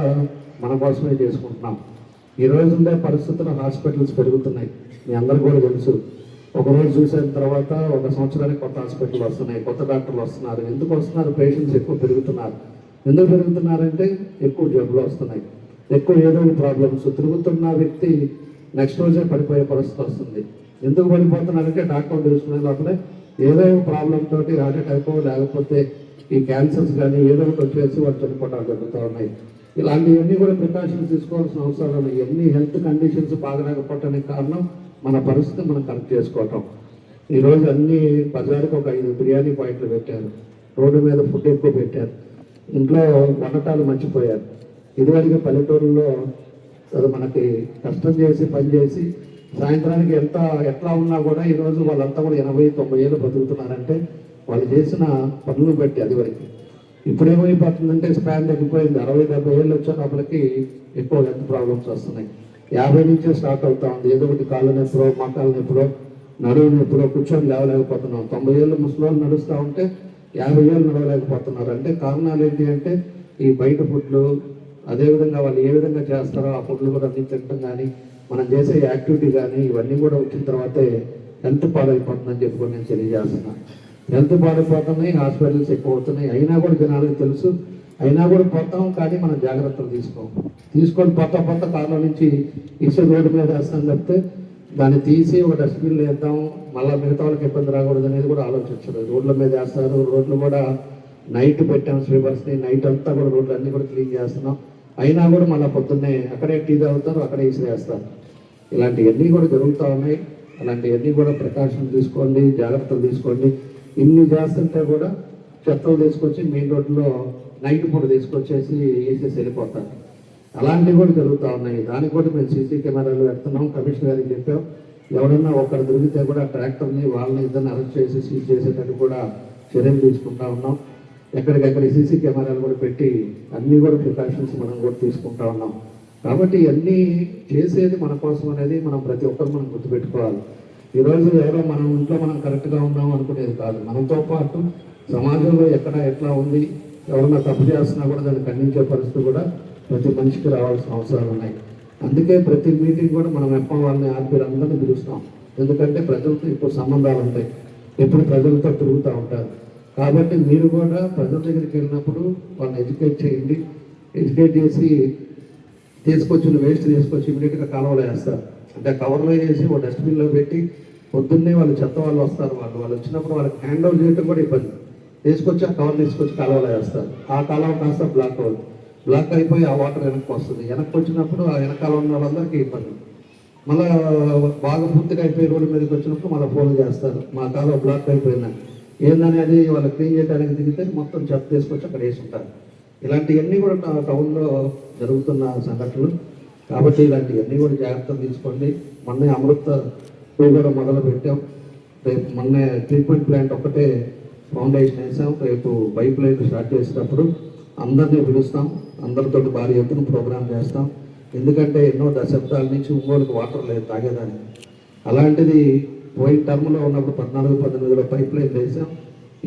మన కోసమే చేసుకుంటున్నాం. ఈరోజు ఉండే పరిస్థితుల్లో హాస్పిటల్స్ పెరుగుతున్నాయి, మీ అందరికీ కూడా తెలుసు. ఒకరోజు చూసిన తర్వాత ఒక సంవత్సరానికి కొత్త హాస్పిటల్ వస్తున్నాయి, కొత్త డాక్టర్లు వస్తున్నారు. ఎందుకు వస్తున్నారు? పేషెంట్స్ ఎక్కువ పెరుగుతున్నారు. ఎందుకు పెరుగుతున్నారంటే ఎక్కువ జబ్బులు వస్తున్నాయి, ఎక్కువ ఏదో ప్రాబ్లమ్స్. తిరుగుతున్న వ్యక్తి నెక్స్ట్ రోజే పడిపోయే పరిస్థితి వస్తుంది. ఎందుకు పడిపోతున్నారంటే డాక్టర్ తెలుసుకునే లోపలే ఏదో ప్రాబ్లం తోటి హార్ట్ అటాక్ లేకపోతే ఈ క్యాన్సర్స్ కానీ ఏదో ఒకటి వచ్చేసి వాళ్ళు చనిపోవడాలు జరుగుతూ ఉన్నాయి. ఇలాంటివన్నీ కూడా ప్రికాషన్స్ తీసుకోవాల్సిన అవసరాలు ఉన్నాయి. ఎన్ని హెల్త్ కండిషన్స్ బాగలేకపోవటానికి కారణం మన పరిస్థితి మనం కరెక్ట్ చేసుకోవటం. ఈరోజు అన్ని బజారుకి ఒక 5 బిర్యానీ పాయింట్లు పెట్టారు, రోడ్డు మీద ఫుడ్ ఎక్కువ పెట్టారు, ఇంట్లో వంటకాలు మర్చిపోయారు. ఇదివరకు పల్లెటూరులో అది మనకి కష్టం చేసి పని చేసి సాయంత్రానికి ఎట్లా ఉన్నా కూడా ఈరోజు వాళ్ళంతా కూడా 80-90 ఏళ్ళు బతుకుతున్నారంటే వాళ్ళు చేసిన పనులు బట్టి. అది వరకు ఇప్పుడు ఏమైపోతుందంటే స్పాన్ తగ్గిపోయింది, 60-70 ఏళ్ళు వచ్చే లోపలికి ఎక్కువ హెల్త్ ప్రాబ్లమ్స్ వస్తున్నాయి. 50 నుంచే స్టార్ట్ అవుతా ఉంది. ఏదో ఒకటి కాళ్ళ నొప్పులో, మోకాళ్ళ నొప్పులో, నడువు నొప్పులో కూర్చొని లేవలేకపోతున్నాం. 90 ఏళ్ళు ముసలి నడుస్తూ ఉంటే 50 ఏళ్ళు నడవలేకపోతున్నారు. అంటే కారణాలు ఏంటి అంటే ఈ బయట ఫుడ్లు, అదేవిధంగా వాళ్ళు ఏ విధంగా చేస్తారో ఆ ఫుడ్లు కూడా అన్ని తినడం కానీ, మనం చేసే యాక్టివిటీ కానీ ఇవన్నీ కూడా వచ్చిన తర్వాతే హెల్త్ పాడైపోతుందని చెప్పి నేను తెలియజేస్తున్నాను. హెల్త్ పాడైపోతున్నాయి, హాస్పిటల్స్ ఎక్కువ అవుతున్నాయి. అయినా కూడా జనాలకు తెలుసు, అయినా కూడా పోతాం, కానీ మనం జాగ్రత్తలు తీసుకొని పోతా కార్లో నుంచి ఇసుక రోడ్డు మీద వేస్తాం తప్పితే దాన్ని తీసి ఒక డస్ట్బిన్లో వేద్దాం, మళ్ళీ మిగతా వాళ్ళకి ఇబ్బంది రాకూడదు అనేది కూడా ఆలోచించరు. రోడ్ల మీద వేస్తారు. రోడ్లు కూడా నైట్ పెట్టాం స్వీపర్స్ని, నైట్ అంతా కూడా రోడ్లు అన్నీ కూడా క్లీన్ చేస్తున్నాం. అయినా కూడా మళ్ళీ పొద్దున్నే అక్కడే టీ తాగుతారు, అక్కడే ఇసిరేస్తారు. ఇలాంటివన్నీ కూడా జరుగుతూ ఉన్నాయి. అలాంటివన్నీ కూడా ప్రికాషన్ తీసుకోండి, జాగ్రత్తలు తీసుకోండి. ఇన్ని చేస్తుంటే కూడా చెత్తలు తీసుకొచ్చి మెయిన్ రోడ్లో నైట్ పూట తీసుకొచ్చేసి వేసేసి వెళ్ళిపోతారు. అలాంటివి కూడా జరుగుతూ ఉన్నాయి. దానికి కూడా మేము సీసీ కెమెరాలు పెడుతున్నాం. కమిషనర్ గారికి చెప్పాం, ఎవరన్నా ఒకరు దొరికితే కూడా ట్రాక్టర్ని వాళ్ళని ఇద్దరిని అరెస్ట్ చేసి సీజ్ చేసేటట్టు కూడా చర్యలు తీసుకుంటా ఉన్నాం. ఎక్కడికెక్కడ సీసీ కెమెరాలు కూడా పెట్టి అన్నీ కూడా ప్రికాషన్స్ మనం కూడా తీసుకుంటా ఉన్నాం. కాబట్టి అన్నీ చేసేది మన కోసం అనేది మనం ప్రతి ఒక్కరు మనం గుర్తుపెట్టుకోవాలి. ఈరోజు ఎవరో మనం ఇంట్లో మనం కరెక్ట్గా ఉన్నాం అనుకునేది కాదు. మనతో పాటు సమాజంలో ఎక్కడ ఎట్లా ఉంది, ఎవరన్నా తప్పు చేస్తున్నా కూడా దాన్ని ఖండించే పరిస్థితి కూడా ప్రతి మనిషికి రావాల్సిన అవసరాలు ఉన్నాయి. అందుకే ప్రతి మీటింగ్ కూడా మనం ఎప్ప వాళ్ళని అందరినీ పిలుస్తాం. ఎందుకంటే ప్రజలతో ఇప్పుడు సంబంధాలు ఉంటాయి, ఎప్పుడు ప్రజలతో తిరుగుతూ ఉంటారు. కాబట్టి మీరు కూడా ప్రజల దగ్గరికి వెళ్ళినప్పుడు వాళ్ళని ఎడ్యుకేట్ చేయండి. ఎడ్యుకేట్ చేసి తీసుకొచ్చిన వేస్ట్ తీసుకొచ్చి ఇమీడియట్గా కాలువలో వేస్తారు. అంటే కవర్లో వేసి ఒక డస్ట్బిన్లో పెట్టి పొద్దున్నే వాళ్ళు చెత్త వాళ్ళు వస్తారు. వాళ్ళు వచ్చినప్పుడు వాళ్ళకి హ్యాండ్ ఓవర్ చేయడం కూడా ఇబ్బంది. తీసుకొచ్చి ఆ కవర్ తీసుకొచ్చి కాలువలో వేస్తారు. ఆ కాలువ కాస్త బ్లాక్ అయిపోయి ఆ వాటర్ వెనక్కి వస్తుంది. వెనక్కి వచ్చినప్పుడు ఆ వెనకాల ఉన్న వాళ్ళందరికీ ఇబ్బంది. మళ్ళీ బాగా పూర్తిగా అయిపోయి రోడ్డు మీదకి వచ్చినప్పుడు మళ్ళీ ఫోన్ చేస్తారు, మా కాలువ బ్లాక్ అయిపోయిందని. ఏందనేది వాళ్ళు క్లీన్ చేయడానికి దిగితే మొత్తం చెత్త తీసుకొచ్చి అక్కడ వేసి ఉంటారు. ఇలాంటివన్నీ కూడా టౌన్లో జరుగుతున్న సంఘటనలు. కాబట్టి ఇలాంటివన్నీ కూడా జాగ్రత్తలు తీసుకోండి. మొన్నే అమృత 2 కూడా మొదలు పెట్టాం. రేపు మొన్నే ట్రీట్మెంట్ ప్లాంట్ ఒక్కటే ఫౌండేషన్ వేసాం. రేపు పైప్ లైన్ స్టార్ట్ చేసేటప్పుడు అందరినీ పిలుస్తాం. అందరితో భారీ ఎత్తున ప్రోగ్రామ్ చేస్తాం. ఎందుకంటే ఎన్నో దశాబ్దాల నుంచి ఒంగోలుకి వాటర్ లేదు తాగేదానికి. అలాంటిది పోయిన టర్మ్లో ఉన్నప్పుడు 14-18లో పైప్ లైన్ వేసాం.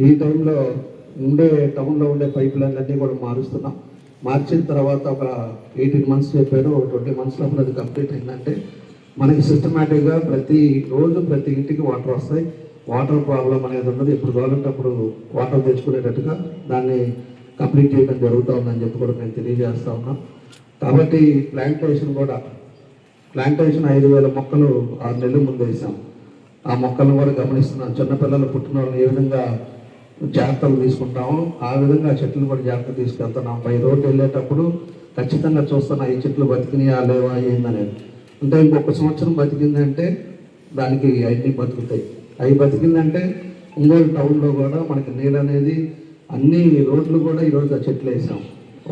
ఈ టైంలో టౌన్లో ఉండే పైప్ లైన్లన్నీ కూడా మారుస్తున్నాం. మార్చిన తర్వాత ఒక 18 months చెప్పారు, ఒక 20 months లోపల అది కంప్లీట్ అయిందంటే మనకి సిస్టమేటిక్గా ప్రతి రోజు ప్రతి ఇంటికి వాటర్ వస్తాయి. వాటర్ ప్రాబ్లం అనేది ఉన్నది. ఎప్పుడు కావాలంటే అప్పుడు వాటర్ తెచ్చుకునేటట్టుగా దాన్ని కంప్లీట్ చేయడం జరుగుతుందని చెప్పి కూడా నేను తెలియజేస్తా ఉన్నాం. కాబట్టి ప్లాంటేషన్ 5,000 మొక్కలు 6 నెలల ముందు వేసాం. ఆ మొక్కలను కూడా గమనిస్తున్నాం. చిన్నపిల్లలు పుట్టిన వాళ్ళని ఏ విధంగా జాగ్రత్తలు తీసుకుంటాము ఆ విధంగా చెట్లు కూడా జాగ్రత్త తీసుకెళ్తున్నాం. బై రోడ్డు వెళ్ళేటప్పుడు ఖచ్చితంగా చూస్తున్నా ఈ చెట్లు బతికినాయా లేవా ఏందనేది. అంటే ఇంకొక సంవత్సరం బతికిందంటే దానికి అన్నీ బతుకుతాయి. అవి బతికిందంటే ఒంగోలు టౌన్లో కూడా మనకి నీళ్ళు అనేది అన్ని రోడ్లు కూడా ఈరోజు ఆ చెట్లు వేసాం.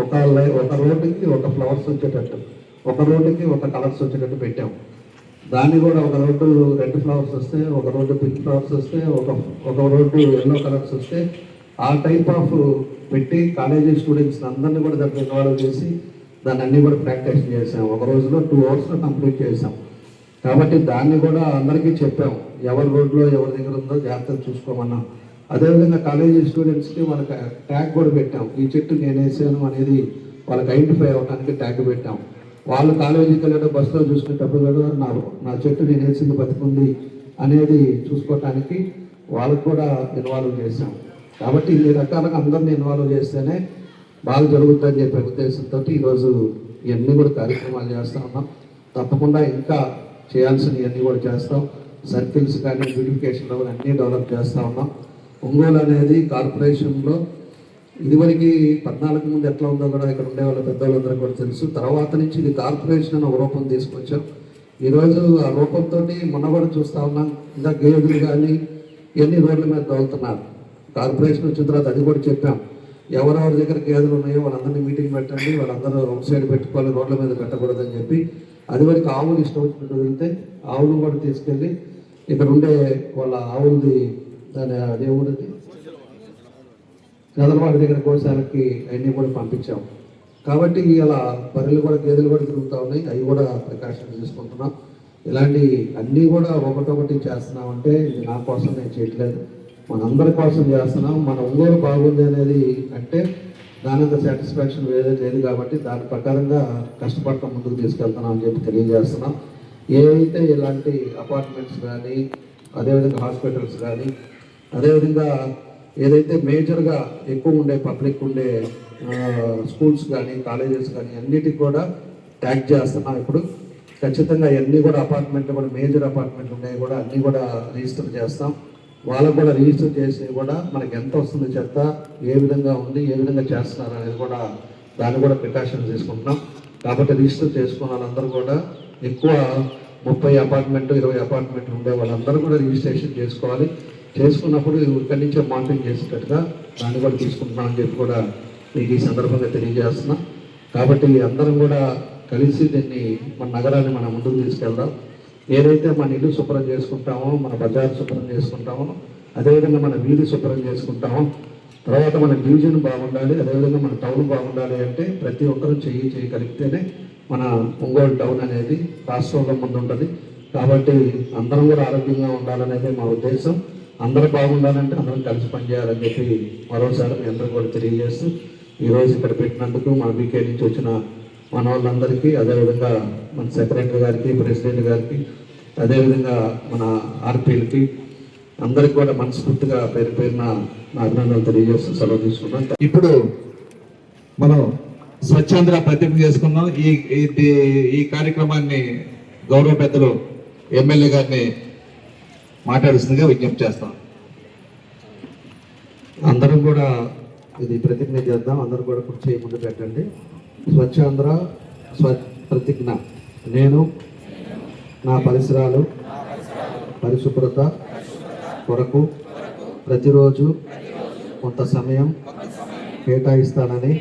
ఒక రోడ్డుకి ఒక ఫ్లవర్స్ వచ్చేటట్టు, ఒక రోడ్డుకి ఒక కలర్స్ వచ్చేటట్టు పెట్టాం. దాన్ని కూడా ఒక రోడ్డు రెడ్ ఫ్లవర్స్ వస్తే, ఒక రోడ్డు పింక్ ఫ్లవర్స్ వస్తే, ఒక రోడ్డు ఎల్లో కలర్స్ వస్తే ఆ టైప్ ఆఫ్ పెట్టి కాలేజీ స్టూడెంట్స్ అందరినీ కూడా దాన్ని ఇన్వాల్వ్ చేసి దాన్ని అన్నీ కూడా ప్రాక్టీస్ చేసాం. ఒక రోజులో 2 hours కంప్లీట్ చేసాం. కాబట్టి దాన్ని కూడా అందరికీ చెప్పాం, ఎవరి రోడ్లో ఎవరి దగ్గర ఉందో జాగ్రత్తగా చూసుకోమన్నాం. అదేవిధంగా కాలేజీ స్టూడెంట్స్కి వాళ్ళకి ట్యాగ్ కూడా పెట్టాం. ఈ చెట్టు నేను వేసాను అనేది వాళ్ళకి ఐడెంటిఫై అవ్వడానికి ట్యాగ్ పెట్టాం. వాళ్ళు కాలేజీకి వెళ్ళడం బస్సులో చూసుకునేటప్పుడు కూడా నా చెట్టు నేను వేసింది బతుకుంది అనేది చూసుకోవటానికి వాళ్ళకు కూడా ఇన్వాల్వ్ చేశాం. కాబట్టి ఇన్ని రకాలుగా అందరినీ ఇన్వాల్వ్ చేస్తేనే బాగా జరుగుతుందని చెప్పే ఉద్దేశంతో ఈరోజు ఇవన్నీ కూడా కార్యక్రమాలు చేస్తూ ఉన్నాం. తప్పకుండా ఇంకా చేయాల్సినవన్నీ కూడా చేస్తాం. సర్కిల్స్ కానీ బ్యూటిఫికేషన్లో కూడా అన్నీ డెవలప్ చేస్తూ ఉన్నాం. ఒంగోలు అనేది కార్పొరేషన్లో ఇదివరకు 14 ముందు ఎట్లా ఉందో కూడా ఇక్కడ ఉండే వాళ్ళ పెద్దవాళ్ళందరూ కూడా తెలుసు. తర్వాత నుంచి ఇది కార్పొరేషన్ అని ఒక రూపం తీసుకొచ్చాం. ఈరోజు ఆ రూపంతో మొన్న కూడా చూస్తూ ఉన్నాం. ఇంకా గేదెలు కానీ ఇవన్నీ రోడ్ల మీద తోలుతున్నారు. కార్పొరేషన్ వచ్చిన తర్వాత అది కూడా చెప్పాం, ఎవరెవరి దగ్గర గేదెలు ఉన్నాయో వాళ్ళందరినీ మీటింగ్ పెట్టండి, వాళ్ళందరూ అవుట్ సైడ్ పెట్టుకోవాలి, రోడ్ల మీద పెట్టకూడదని చెప్పి. అది వరకు ఆవులు ఇష్టం వచ్చినట్టు వెళ్తే ఆవులు కూడా తీసుకెళ్ళి ఇక్కడ ఉండే వాళ్ళ ఆవులది దాని అదే ఊరిది గదలవాడి దగ్గర గోశాలకి అన్నీ కూడా పంపించాం. కాబట్టి ఇలా బర్రెలు కూడా గేదెలు కూడా తిరుగుతూ ఉన్నాయి, అవి కూడా ప్రికాషన్ తీసుకుంటున్నాం. ఇలాంటి అన్నీ కూడా ఒకటొకటి చేస్తున్నాం. అంటే ఇది నా కోసం నేను చేయట్లేదు, మనందరి కోసం చేస్తున్నాం. మన ఒంగోలు బాగుంది అనేది అంటే దానంత సాటిస్ఫాక్షన్ వేరే లేదు. కాబట్టి దాని ప్రకారంగా కష్టపడటం ముందుకు తీసుకెళ్తున్నాం అని చెప్పి తెలియజేస్తున్నాం. ఏవైతే ఇలాంటి అపార్ట్మెంట్స్ కానీ, అదేవిధంగా హాస్పిటల్స్ కానీ, అదేవిధంగా ఏదైతే మేజర్గా ఎక్కువ ఉండే పబ్లిక్ ఉండే స్కూల్స్ కానీ, కాలేజెస్ కానీ అన్నిటికి కూడా ట్యాగ్ చేస్తున్నాం. ఇప్పుడు ఖచ్చితంగా అన్నీ కూడా అపార్ట్మెంట్లు కూడా మేజర్ అపార్ట్మెంట్లు ఉన్నాయి కూడా అన్నీ కూడా రిజిస్టర్ చేస్తాం. వాళ్ళకు కూడా రిజిస్టర్ చేసి కూడా మనకి ఎంత వస్తుంది చెత్త, ఏ విధంగా ఉంది, ఏ విధంగా చేస్తున్నారు అనేది కూడా దాన్ని కూడా ప్రికాషన్స్ తీసుకుంటున్నాం. కాబట్టి రిజిస్టర్ చేసుకున్న వాళ్ళందరూ కూడా ఎక్కువ 30 అపార్ట్మెంట్ 20 అపార్ట్మెంట్లు ఉండే వాళ్ళందరూ కూడా రిజిస్ట్రేషన్ చేసుకోవాలి. చేసుకున్నప్పుడు ఇక్కడి నుంచే మానిటరింగ్ చేసేటట్టుగా దాన్ని కూడా తీసుకుంటున్నామని చెప్పి కూడా మీకు ఈ సందర్భంగా తెలియజేస్తున్నాం. కాబట్టి అందరం కూడా కలిసి దీన్ని మన నగరాన్ని మనం ముందుకు తీసుకెళ్దాం. ఏదైతే మన ఇల్లు శుభ్రం చేసుకుంటామో, మన బజార్ శుభ్రం చేసుకుంటామో, అదేవిధంగా మన వీధి శుభ్రం చేసుకుంటామో, తర్వాత మన డివిజన్ బాగుండాలి, అదేవిధంగా మన టౌన్ బాగుండాలి. అంటే ప్రతి ఒక్కరూ చేయగలిగితేనే మన ఒంగోలు టౌన్ అనేది రాష్ట్రంలో ముందు ఉంటుంది. కాబట్టి అందరం కూడా ఆరోగ్యంగా ఉండాలనేది మా ఉద్దేశం. అందరూ బాగుండాలంటే అందరం కలిసి పనిచేయాలని చెప్పి మరోసారి మీ అందరూ కూడా తెలియజేస్తూ ఈరోజు ఇక్కడ పెట్టినందుకు మన బీకే నుంచి వచ్చిన మన వాళ్ళందరికీ, అదేవిధంగా మన సెక్రటరీ గారికి, ప్రెసిడెంట్ గారికి, అదేవిధంగా మన ఆర్పీలకి అందరికి కూడా మనస్ఫూర్తిగా పేరు పేరున నా అభినందనలు తెలియజేస్తూ సెలవు తీసుకున్నాం. ఇప్పుడు మనం స్వచ్ఛాంధ్ర ప్రతిజ్ఞ చేసుకున్నాం. ఈ కార్యక్రమాన్ని గౌరవ పెద్దలు ఎమ్మెల్యే గారిని మాట్లాడుతుందిగా విజ్ఞప్తి చేస్తాం. అందరం కూడా ఇది ప్రతిజ్ఞ చేద్దాం. అందరూ కూడా కుర్చీ ముందు పెట్టండి. స్వచ్ఛాంధ్ర ప్రతిజ్ఞ. నేను నా పరిసరాలు పరిశుభ్రత కొరకు ప్రతిరోజు కొంత సమయం కేటాయిస్తానని,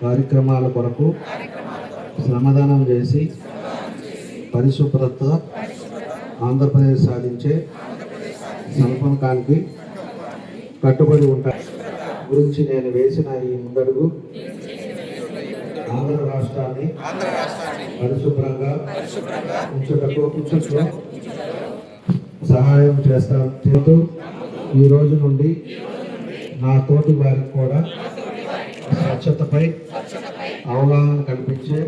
కార్యక్రమాల కొరకు శ్రమదానం చేసి పరిశుభ్రత ఆంధ్రప్రదేశ్ సాధించే సంకల్పానికి కట్టుబడి ఉంటాయి గురించి నేను వేసిన ఈ ముందడుగు ఆంధ్ర రాష్ట్రాన్ని పరిశుభ్రంగా ఉంచుటకు సహాయం చేస్తూ ఈ రోజు నుండి నా తోటి వారికి కూడా స్వచ్ఛతపై అవగాహన కల్పించే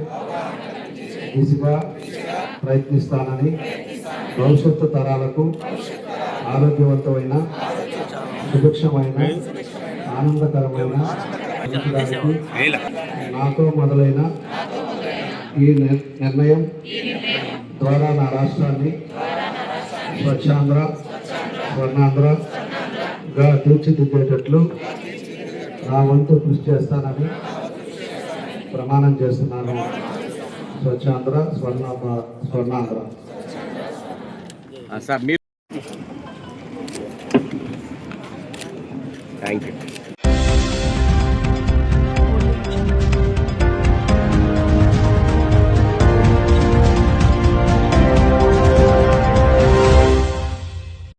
దిశగా ప్రయత్నిస్తానని, భవిష్యత్తు తరాలకు ఆరోగ్యవంతమైన, సుభిక్షమైన, ఆనందకరమైన నాతో మొదలైన ఈ నిర్ణయం ద్వారా నా రాష్ట్రాన్ని స్వచ్ఛాంధ్ర స్వర్ణాంధ్రగా తీర్చిదిద్దేటట్లు నా వంతు కృషి చేస్తానని ప్రమాణం చేస్తున్నాను. స్వచ్ఛాంధ్ర స్వర్ణాంధ్ర. సార్ మీరు థ్యాంక్ యూ.